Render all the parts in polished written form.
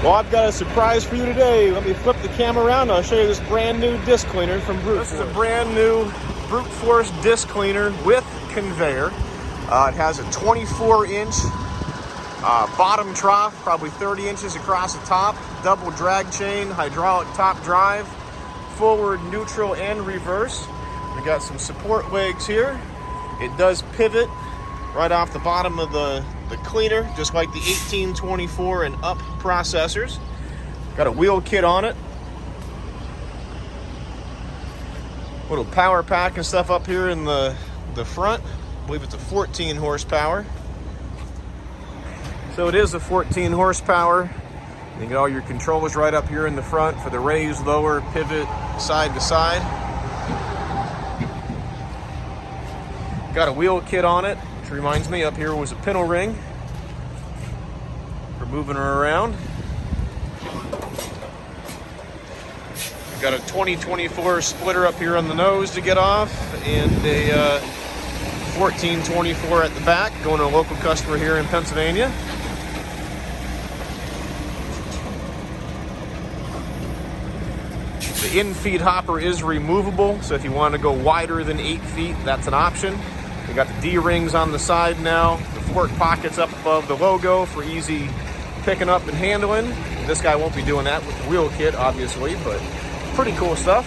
Well, I've got a surprise for you today. Let me flip the camera around. I'll show you this brand new disc cleaner from Brute Force. This is a brand new Brute Force disc cleaner with conveyor. It has a 24-inch bottom trough, probably 30 inches across the top, double drag chain, hydraulic top drive, forward, neutral, and reverse. We got some support legs here. It does pivot right off the bottom of the cleaner, just like the 1824 and up processors. Got a wheel kit on it. Little power pack and stuff up here in the front. I believe it's a 14 horsepower. So it is a 14 horsepower. You get all your controls right up here in the front for the raise, lower, pivot, side to side. Got a wheel kit on it, which reminds me, up here was a pintle ring for moving her around. Got a 2024 splitter up here on the nose to get off, and a 1424 at the back, going to a local customer here in Pennsylvania. The in-feed hopper is removable, so if you want to go wider than 8 feet, that's an option. We got the D-rings on the side now, the fork pockets up above the logo for easy picking up and handling. This guy won't be doing that with the wheel kit, obviously, but pretty cool stuff.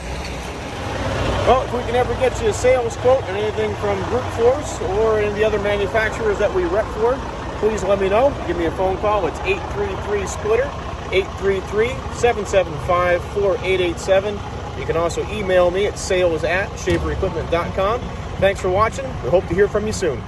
Well, if we can ever get you a sales quote on anything from Brute Force or any of the other manufacturers that we rep for, please let me know. Give me a phone call. It's 833-SPLITTER, 833-775-4887. You can also email me at sales@shaverequipment.com. Thanks for watching. We hope to hear from you soon.